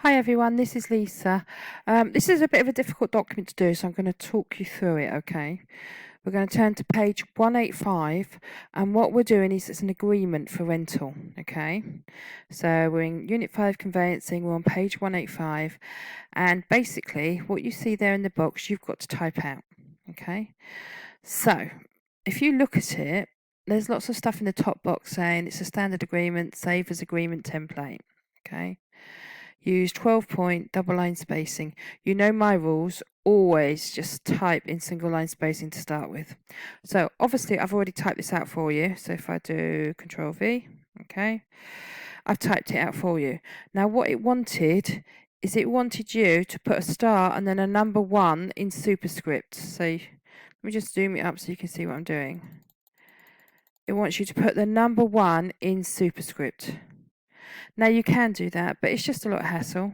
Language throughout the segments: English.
Hi everyone, this is Lisa. This is a bit of a difficult document to do, so I'm going to talk you through it, okay? We're going to turn to page 185, and what we're doing is it's an agreement for rental, okay? So we're in Unit 5 Conveyancing, we're on page 185, and basically what you see there in the box, you've got to type out, okay? So, if you look at it, there's lots of stuff in the top box saying it's a standard agreement, save as agreement template, okay? Use 12-point double line spacing. You know my rules, always just type in single line spacing to start with. So obviously I've already typed this out for you. So if I do Control V, okay, I've typed it out for you. Now what it wanted is it wanted you to put a star and then a number 1 in superscript. So let me just zoom it up so you can see what I'm doing. It wants you to put the number 1 in superscript. Now you can do that, but it's just a lot of hassle.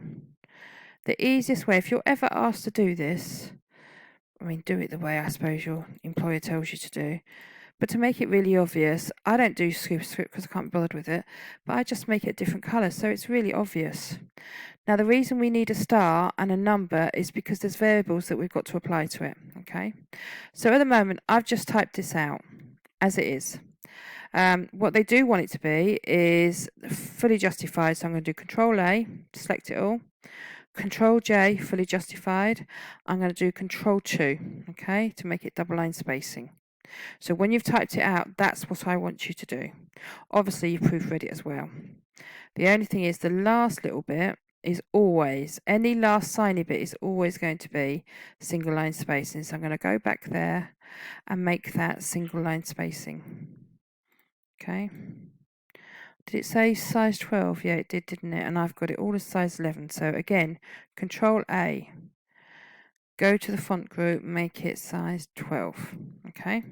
The easiest way, if you're ever asked to do this, I mean, do it the way I suppose your employer tells you to do. But to make it really obvious, I don't do superscript because I can't be bothered with it, but I just make it a different colour, so it's really obvious. Now, the reason we need a star and a number is because there's variables that we've got to apply to it, okay? So at the moment, I've just typed this out as it is. What they do want it to be is fully justified, so I'm going to do Control A, select it all. Control J, fully justified. I'm going to do Control 2, okay, to make it double line spacing. So when you've typed it out, that's what I want you to do. Obviously, you've proofread it as well. The only thing is the last little bit is always, any last signy bit is always going to be single line spacing. So I'm going to go back there and make that single line spacing. Okay. Did it say size 12? Yeah, it did, didn't it? And I've got it all as size 11. So again, Control A. Go to the font group, make it size 12. Okay.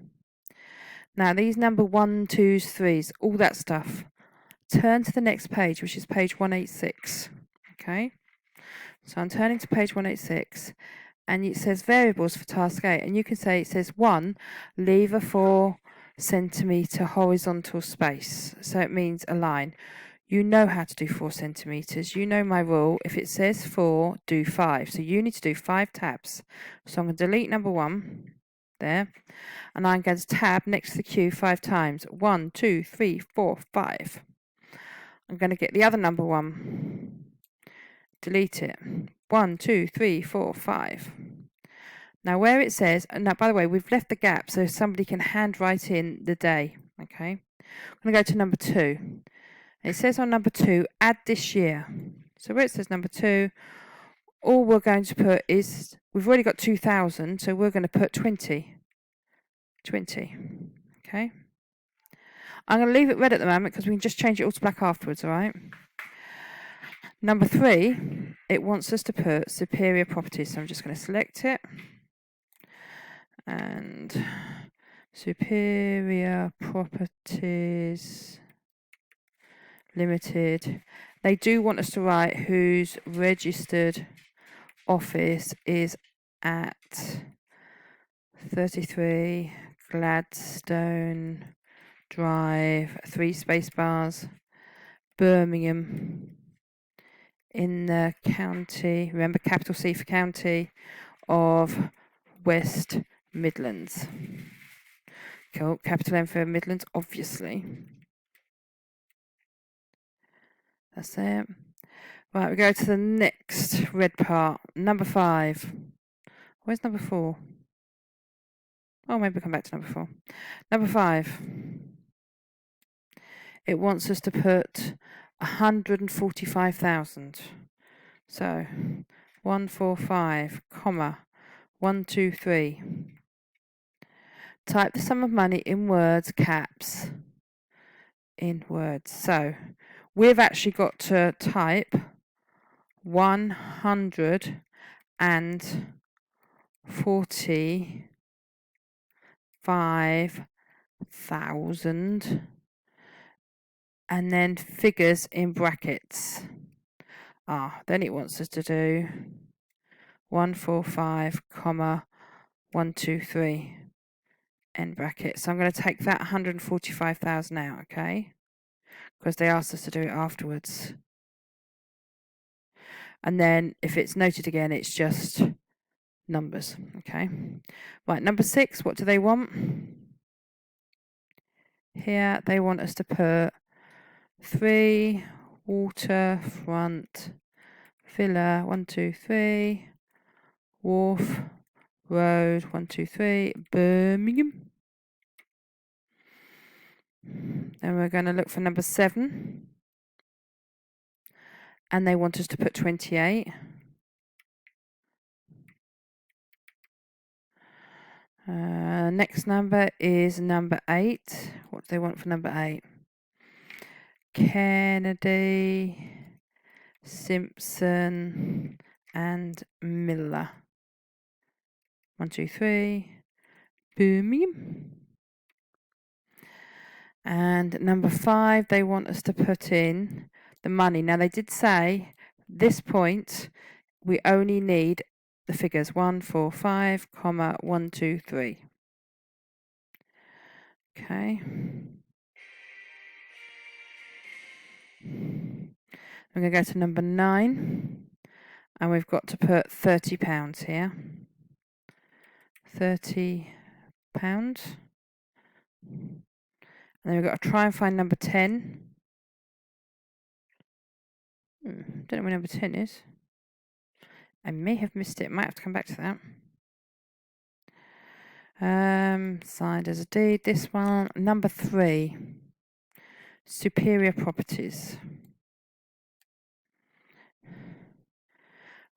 Now these number 1, 2s, 3s, all that stuff. Turn to the next page, which is page 186. Okay. So I'm turning to page 186, and it says variables for task 8, and you can say it says 1, leave a 4-centimetre horizontal space. So it means a line. You know how to do 4 centimetres. You know my rule. If it says 4, do 5. So you need to do 5 tabs. So I'm going to delete number 1 there. And I'm going to tab next to the Q 5 times. 1, 2, 3, 4, 5. I'm going to get the other number 1. Delete it. 1, 2, 3, 4, 5. Now where it says, and now by the way, we've left the gap so somebody can handwrite in the day. Okay. I'm going to go to number 2. It says on number 2, add this year. So where it says number 2, all we're going to put is, we've already got 2000, so we're going to put 20. 20. Okay. I'm going to leave it red at the moment because we can just change it all to black afterwards, all right? Number 3, it wants us to put superior properties, so I'm just going to select it. And superior properties limited. They do want us to write whose registered office is at 33 Gladstone Drive, 3 space bars, Birmingham, in the county, remember capital C for county, of West Midlands. Cool, capital M for Midlands, obviously. That's it. Right, we go to the next red part. Number 5. Where's number 4? Oh, maybe come back to number 4. Number 5. It wants us to put 145,000. So 145, comma 123. Type the sum of money in words, caps, in words. So we've actually got to type 145,000 and then figures in brackets. Then it wants us to do 145, comma 123 end bracket. So I'm going to take that 145,000 out, okay? Because they asked us to do it afterwards. And then if it's noted again, it's just numbers. Okay. Right, number 6, what do they want? Here they want us to put 3 waterfront villa 1, 2, 3 wharf road 1, 2, 3 Birmingham. Then we're going to look for number 7, and they want us to put 28. Next number is number 8. What do they want for number 8? Kennedy, Simpson, and Miller. 1, 2, 3 Birmingham. And number 5, they want us to put in the money. Now, they did say this point we only need the figures 1, 4, 5, 1, 2, 3. Okay. I'm going to go to number 9, and we've got to put £30 here. £30. And then we've got to try and find number 10. Don't know where number 10 is. I may have missed it. Might have to come back to that. Signed as a deed. This one, number 3. Superior properties.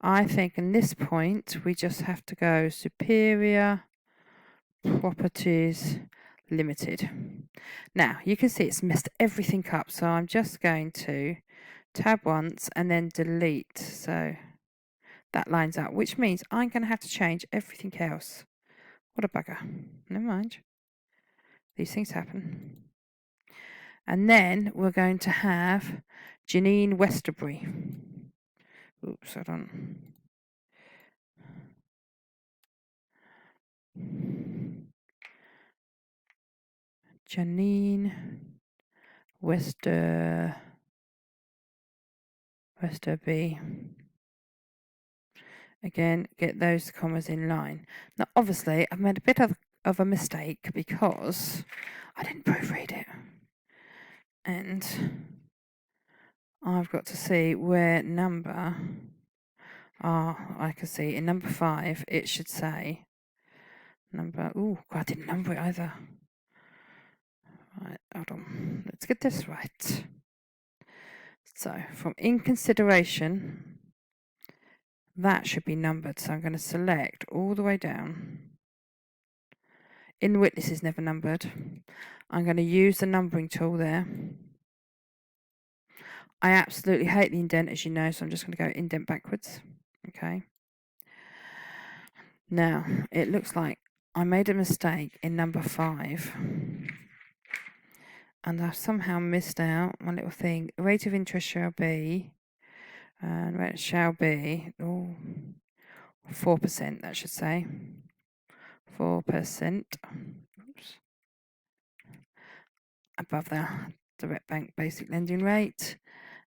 I think in this point we just have to go Superior Properties Limited. Now you can see it's messed everything up, so I'm just going to tab once and then delete, so that lines up, which means I'm going to have to change everything else. What a bugger. Never mind. These things happen. And then we're going to have Janine Westerbury. Oops, hold on. Janine Westerby. Again, get those commas in line. Now, obviously, I've made a bit of a mistake because I didn't proofread it. And I've got to see where number... I can see in number 5, it should say number... Oh, I didn't number it either. Right, hold on. Let's get this right. So, from in consideration, that should be numbered. So I'm going to select all the way down. In witness is never numbered. I'm going to use the numbering tool there. I absolutely hate the indent, as you know, so I'm just going to go indent backwards. Okay. Now, it looks like I made a mistake in number 5. And I've somehow missed out my little thing. Rate of interest shall be, and rate shall be, 4%, that should say. 4%. Oops. Above the direct bank basic lending rate.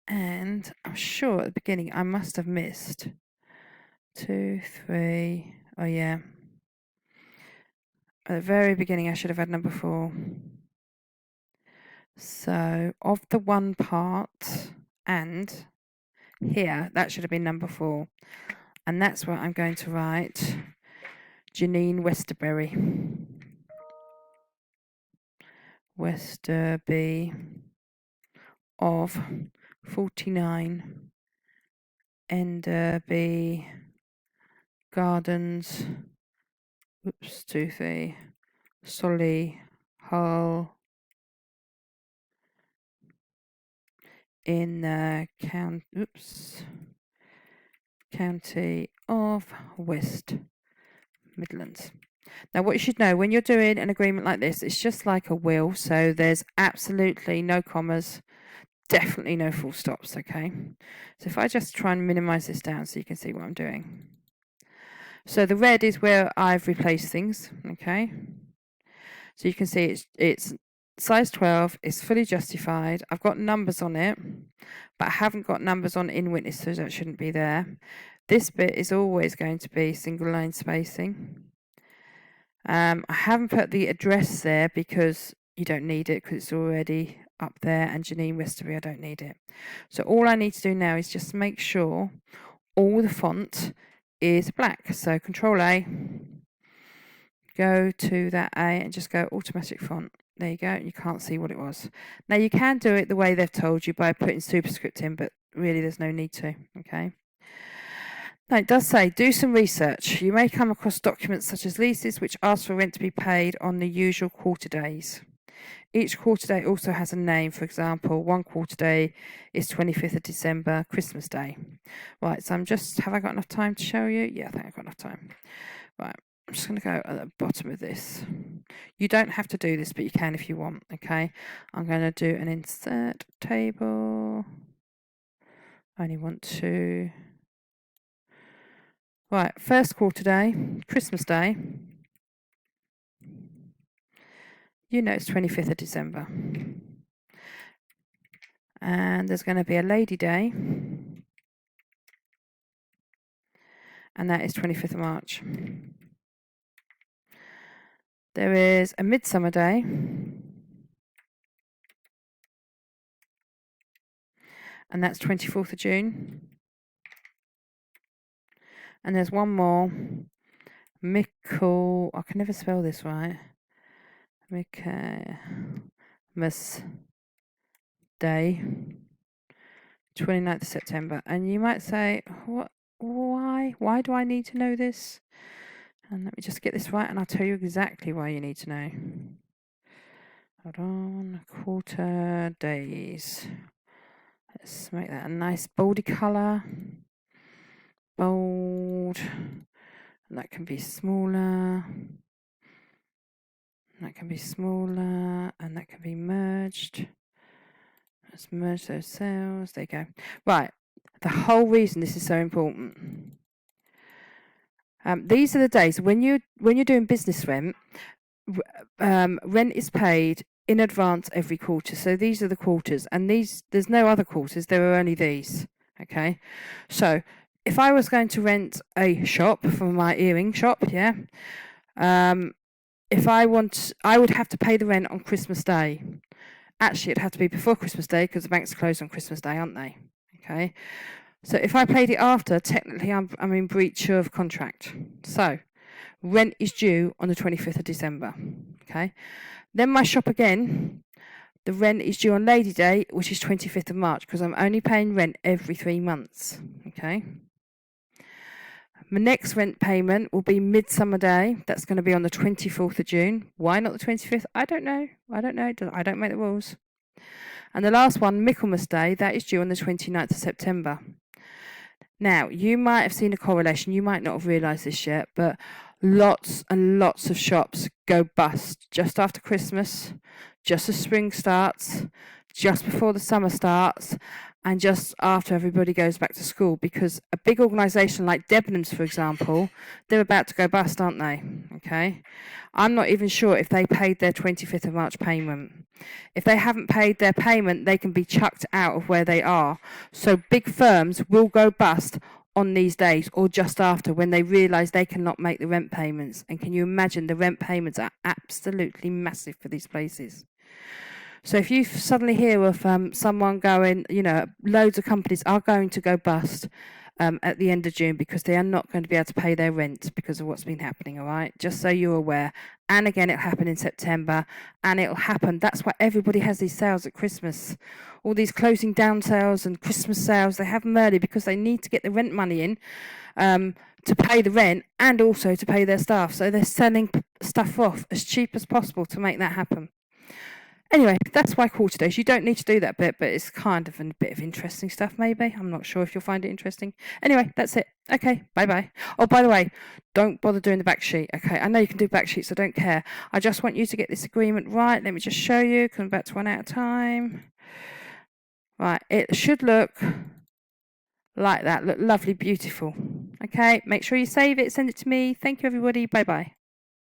And I'm sure at the beginning I must have missed 2, 3. Oh, yeah. At the very beginning, I should have had number 4. So, of the one part, and here, that should have been number 4. And that's what I'm going to write. Janine Westerbury. Westerby of 49 Enderby Gardens. Oops, 2, 3. Solly Hull. In the county of West Midlands. Now, what you should know, when you're doing an agreement like this, it's just like a will, so there's absolutely no commas, definitely no full stops, okay? So if I just try and minimize this down so you can see what I'm doing. So the red is where I've replaced things, okay? So you can see it's size 12 is fully justified. I've got numbers on it, but I haven't got numbers on in witness, so that shouldn't be there. This bit is always going to be single line spacing. I haven't put the address there because you don't need it, because it's already up there, and Janine Westerby, I don't need it. So all I need to do now is just make sure all the font is black. So Control A, go to that A and just go automatic font. There you go. You can't see what it was. Now you can do it the way they've told you by putting superscript in, but really there's no need to. Okay. Now it does say do some research. You may come across documents such as leases which ask for rent to be paid on the usual quarter days. Each quarter day also has a name. For example, one quarter day is 25th of December, Christmas Day. Right, so have I got enough time to show you? Yeah, I think I've got enough time. Right, I'm just going to go at the bottom of this. You don't have to do this, but you can if you want, okay? I'm going to do an insert table. I only want to... Right, first quarter day, Christmas Day. You know it's 25th of December. And there's going to be a Lady Day. And that is 25th of March. There is a Midsummer Day. And that's 24th of June. And there's one more. Michaelmas, I can never spell this right. Michaelmas Day, 29th of September. And you might say, what? Why? Why do I need to know this? And let me just get this right, and I'll tell you exactly why you need to know. Hold on, quarter days. Let's make that a nice boldy colour. Bold. And that can be smaller. That can be smaller, and that can be merged. Let's merge those cells. There you go. Right. The whole reason this is so important. These are the days when you're doing business rent. Rent is paid in advance every quarter. So these are the quarters, and there's no other quarters. There are only these. Okay. So if I was going to rent a shop for my earring shop, yeah. If I would have to pay the rent on Christmas Day. Actually, it'd have to be before Christmas Day because the banks close on Christmas Day, aren't they? Okay. So if I paid it after, technically I'm in breach of contract. So rent is due on the 25th of December. Okay. Then my shop again, the rent is due on Lady Day, which is 25th of March, because I'm only paying rent every 3 months. Okay. My next rent payment will be Midsummer Day. That's going to be on the 24th of June. Why not the 25th? I don't know. I don't make the rules. And the last one, Michaelmas Day, that is due on the 29th of September. Now, you might have seen a correlation. You might not have realised this yet, but lots and lots of shops go bust just after Christmas, just as spring starts, just before the summer starts, and just after everybody goes back to school, because a big organisation like Debenhams, for example, they're about to go bust, aren't they? Okay. I'm not even sure if they paid their 25th of March payment. If they haven't paid their payment, they can be chucked out of where they are. So big firms will go bust on these days or just after, when they realise they cannot make the rent payments. And can you imagine, the rent payments are absolutely massive for these places. So if you suddenly hear of someone going, loads of companies are going to go bust at the end of June because they are not going to be able to pay their rent because of what's been happening, all right? Just so you're aware. And again, it'll happen in September, and it'll happen. That's why everybody has these sales at Christmas. All these closing down sales and Christmas sales, they have them early because they need to get the rent money in to pay the rent and also to pay their staff. So they're selling stuff off as cheap as possible to make that happen. Anyway, that's why quarter days. You don't need to do that bit, but it's kind of a bit of interesting stuff, maybe. I'm not sure if you'll find it interesting. Anyway, that's it. Okay, bye-bye. Oh, by the way, don't bother doing the back sheet. Okay, I know you can do back sheets, so I don't care. I just want you to get this agreement right. Let me just show you, because I'm about to run out of time. Right, it should look like that. Look lovely, beautiful. Okay, make sure you save it, send it to me. Thank you, everybody. Bye-bye.